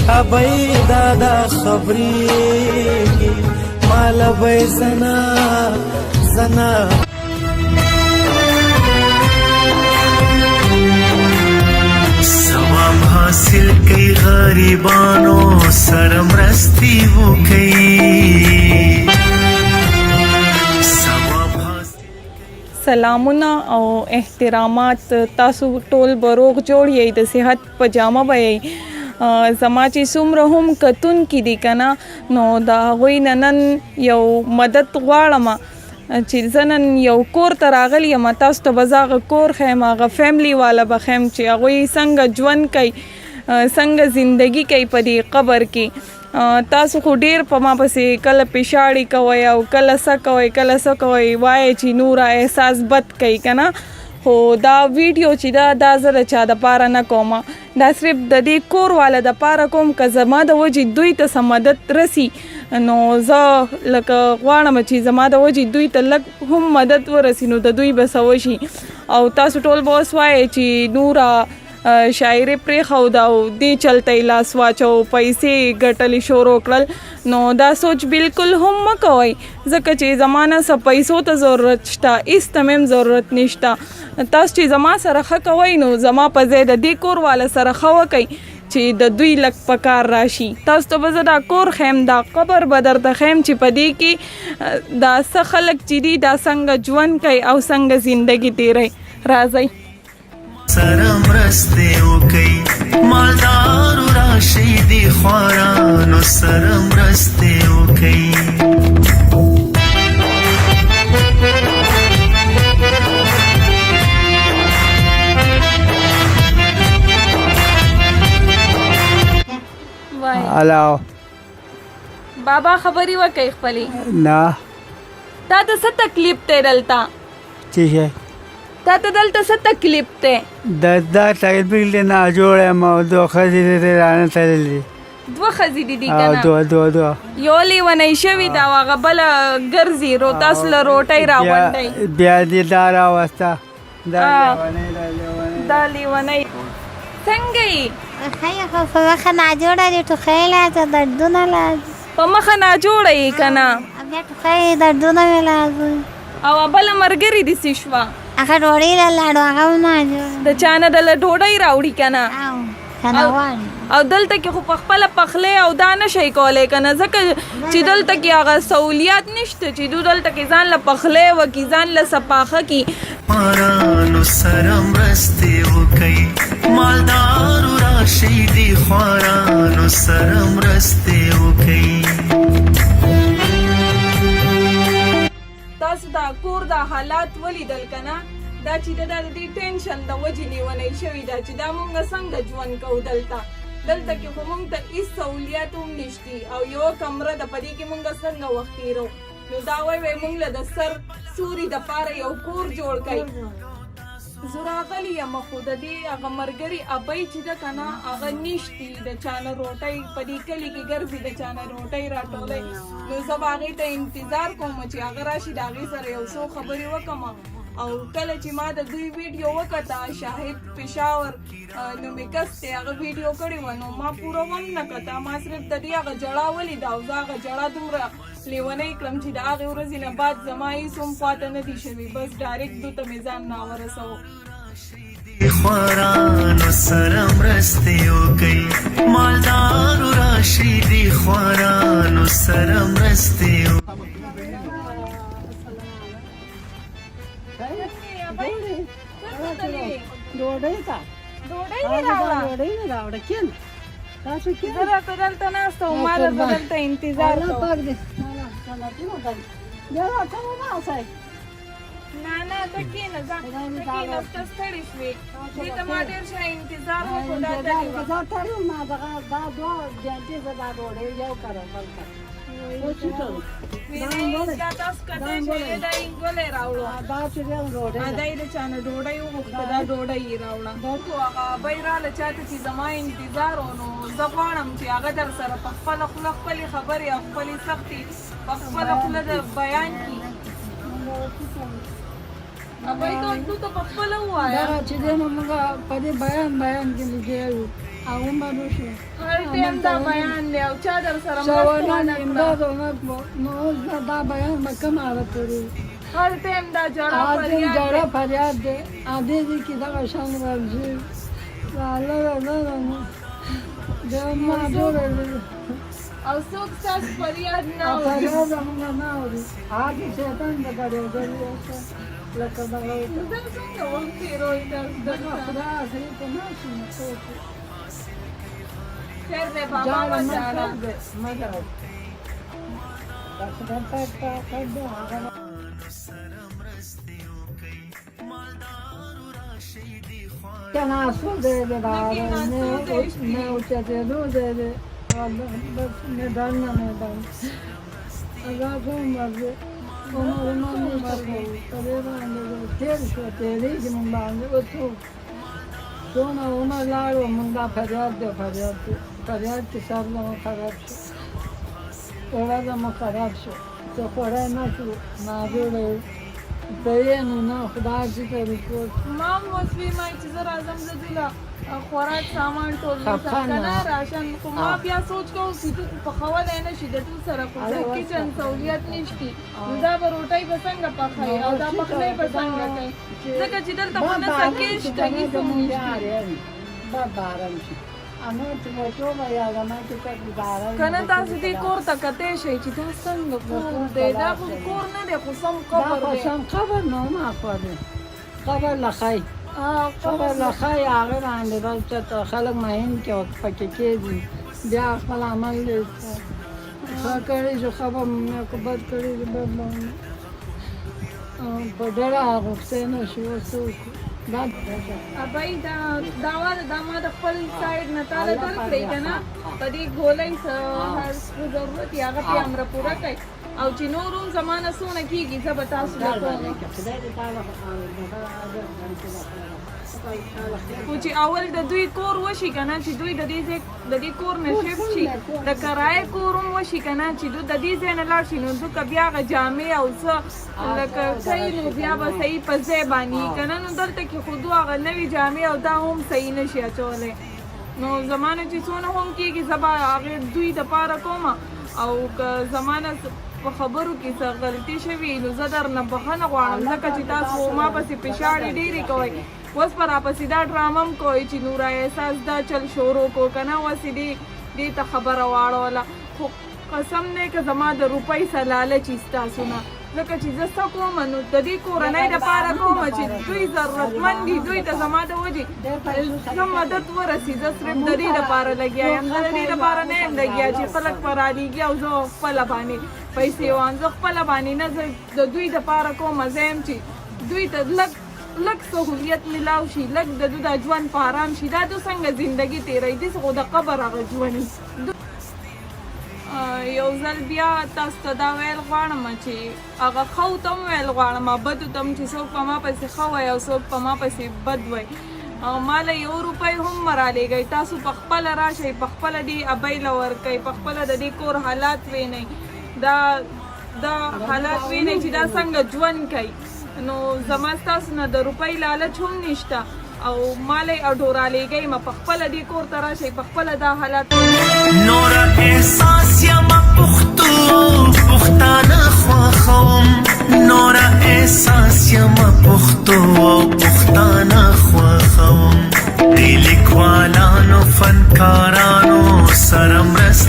ابای دادا خبری مال بای زنا ثواب حاصل کئی غریبانو سره مرستی وکئی. سلامونه او احترامات تاسو ټول بروغ جوړ یې د صحت پجامه وي زما چې څومره هم کتون کې دي کنه نو دا غوي نن یو مدد غواړم چې زنن یو کور ته راغلی یم تاسو ته بزاغه کور خیم هغه فیملی والا بخیم چې هغوی څنګه ژوند کوي څنګه زندگی کوي په دې قبر کې تاسو خو ډیر په ما پسې کله پیشاړی کوئ او کله څه کوئ وایي چې نوره احساس بد کوي کنه خو دا ویډیو چې دا زه د چا دپاره نه کوم دا صرف د دې کور والا دپاره کوم که زما د وجې دوی ته څه مدد رسي نو زه لکه غواړم چې زما د وجې دوی ته لږ هم مدد ورسي نو د دوی به څه وشي او تاسو ټول به اوس وایئ چې نوره شاعري پرېښود او دې چلته یې لاس واچو پیسې ګټلې شروع کړل نو دا سوچ بالکل هم مه کوئ ځکه چې زما نه څه پیسو ته ضرورت شته هېڅ ته مې هم ضرورت نشته تاسو چې زما سره ښه کوئ نو زما په ځای د دې کور والا سره ښه وکئ چې د دوی لږ په کار راشي تاسو ته به زه دا کور خیم دا قبر به درته خیم چې په دې کې دا څه خلک چې دي دا څنګه ژوند کوي او څنګه زندګي تیروي راځئ سره مرستې وکړي مالدارو راشي دې خوارانو سره مرستې وکړي. هلو بابا خبرې وکړئ خپلې نه تا ته څه تکلیف دی دلته څه شی تا ته دلته څه تکلیف دی دا تکلیف دی نه جوړ یم او دوه ښځې دې رانه تللي دوه ښځې دي که نه دوه یو لیونی شوي ده او هغه بله ګرځي تاسو له روټۍ راغونډئ بیا دې دا راوسته دا لیونی څنګه یې خیه خو په مخه ناجوړه دي ټوخی لازم دردونه لازم په مخه ناجوړه یې که نه بیا ټوخی دردونه مې لازم او بله ملګرې دې څه شوه هغه ډوډۍ له لاړو هغه هم ناجوړه د چا نه دله ډوډۍ راوړي که نه کنه غواړي او دلته کې خو په خپله پخلی او دا نه شئ کولی که نه ځکه چې دلته کې هغه سهولیات نشته چې دو دلته کې ځان له پخلی وکړي ځان له سپاخه کړي خوارانو سره مرستې وکړي مالدارو راشي دې خوارانو سره مرستې وکړي. تاسو دا کور دا حالات ولیدل که نه دا چې د دې ټینشن د وجې لیونی شوي ده چې دا مونږ څنګه ژوند کوو دلته کې خو مونږ ته هېڅ سهولیات هم نشتي او یوه کمره ده په دې کې مونږ څنګه وخت تېرو نو دا وایي مونږ له د سر سوري دپاره یو کور جوړ کړئ زه راغلی یم خو د دې هغه ملګري ابۍ چې ده که نه هغه نشتي د چا نه روټۍ په دې کلي کې ګرځي د چا نه روټۍ راټولئ نو زه به هغې ته انتظار کوم چې هغه راشي د هغې سره یو څو خبرې وکړم او کله چې ما د دوی ویډیو وکړه شاهد پېښور نومې کس دی هغه ویډیو کړې وه نو ما پوره هم نه کته ما صرف د دې هغه ژړا ولیده او زه هغه ژړا دومره لیونی کړم چې د هغې ورځې نه بعد زما هېڅ هم خواته نه دي شوي بس ډایرکټ دو ته مې ځان راورسوه خوارانو سره مرستې وکړي مالدارو راشي دې خوارانو سره مرستې ډوډۍ نه راوړه کېن تاسو کې زه راته دلته ناسته وم ما درته دلته انتظار کوم نه ته کښېنه ځه ته کښېنه ته ستړې شوې دې ته ما ډېر ښه انتظار وکړو دا تلې وه زه تړم ما دغه دا دوه جنټې زه دا ډوډۍ یو کړم بل کړم دا تاسو کتی شوې دا انګولې راوړو دا چې ډېر ډوډۍ دا یې د چا نه ډوډۍ وغوښته دا ډوډۍ یې راوړه خو هغه ابۍ راله چا ته چې زما انتظار و نو زه غواړم چې هغه در سره په خپله خوله خپلې خبرې او خپلې سختې په خپله خوله د بیان کړي ابۍ ته په خپله ووایه دغه چې دی نو موږ په دې بیان کې لګیا یو هغه باندې شو هر ټیم دا بیان دی او چا در سره مرسته شوانان ونه کړه امداد ونکړو نو اوس دا بیان به کوم حالت لري هر ټیم دا جړه هغه فریاد جړه دی. فریاد دی ادې دې کې دغه شان ورځي دا ما جوړه او څوک ستاسو فریاد نه اوري. فریاد موږ نه اوري هغه شیطان د ګړې ګړې لکه دغه دا څنګه وخت تېروي دا زده دغه کړه. خدا سره په ناشې نه څوک خیر دی بابا جاړه وژاړه. مګر دا څنګه تا کړو هغه سره مرستې وکړي مالدارو راشي دی خوار کنه اصل دې نه اوچته نو دې بس میدان نه میدان هغه کوم ورته عمر ما نشته په باندې تیر شو تیرې چې مونږ باندې وته څونه عمر لاړو مونږ فریاد چې سر له خراب شو اوله مو خراب شو څه خورای نه شو ناجوړه ته نه خدای دې ته ریپورت ما هم اوس ویمای چې زه راځم زه دوله خوراک سامان ټول خفه نه. کنه راشن خو ما بیا سوچ کوم چې تو پخولی نه شي د تو سره خو د کچن سہولیت نشتی نو دا به روټۍ به څنګه پخوي او دا پخلی به څنګه کوي ځکه چې دلته خو نه سکې شته هېڅ هم نشته. کنه تاسو دې کور ته کتی شئ چې دا څنګه کور دی دا خو کور نه دی خو سم قبر دی. قبر نه ما خوري قبر لخای خبر لخای هغه باندې بل چې خلک مهین کې پکې کېږي بیا خپل عمل دې ښه کړی چې خبر مې کو بد کړی دې بد باندې په ډېره غوښتې نه شو څوک دا ابای دا ما د خپل سایډ نه تاله درکړې که نه په دې ګولۍ هر څه ضرورت یې هغه پې امره پوره کوي او چې نور هم زمانه څونه کېږي زه به تاسو له کوم خو چې اول د دوی کور وشي که نه چې دوی د دې کور نه شفت شي د کرایې کور هم وشي که نه چې دوی د دې ځای نه لاړ شي نو دوی که بیا هغه جامې او څه لکه صحیح نو بیا به صحیح په ځای باندې که نه نو دلته کې خو دوی هغه نوې جامې او دا هم صحیح نه شي اچولی نو زمانه چې څونه هم کېږي زه به هغې دوی دپاره کوم او که زمانه په خبرو کې څه غلطي شوي نو زه درنه بخښنه غواړم ځکه چې تاسو ما پسې فشارې ډېرې کوئ اوس به راپسې دا ډرامه هم کوئ چې نوره احساس دا چل شروع کو که نه اوسې دې ته خبره واړوله خو قسم دی که زما د روپۍ څه لالچ وي ستاسو نه ځکه چې زه څه کوم نو د دې کورنۍ دپاره کوم چې دوی ضرورتمند دي دوی ته زما د وجې څه مدد ورسي زه صرف د دې دپاره لګیا یم زه د دې دپاره نه یم لګیا چې خلک به رالېږي او زه خپله باندې پیسې وایم زه خپله باندې نه زه د دوی دپاره کوم زه یم چې دوی ته لږ سهولیت ملاو شي لږ د دوی دا ژوند په ارام شي دا دوی څنګه زندګي تېروي داسې خو د قبر هغه ژوند یو ځل بیا تاسو ته دا ویل غواړم چې هغه ښو ته هم ویل غواړم بدو ته هم چې څوک په ما پسې ښه وایي او څوک په ما پسې بد وایي ما له 1 روپۍ هم مه رالیږئ تاسو په خپله راشئ په خپله دې ابۍ له ورکئ په خپله د دې کور حالات وینئ دا حالات وینئ چې دا څنګه ژوند کوي نو زما ستاسو نه د روپۍ لالچ هم نشته او مالی اډو رالیږئ ما په خپله دې کور ته راشئ په خپله دا حالات نوره احساس یمه پښتانه خوښوم نوره احساس یمه پښتو او پښتانه خوښوم دې لیکوالانو فنکارانو سره مرسته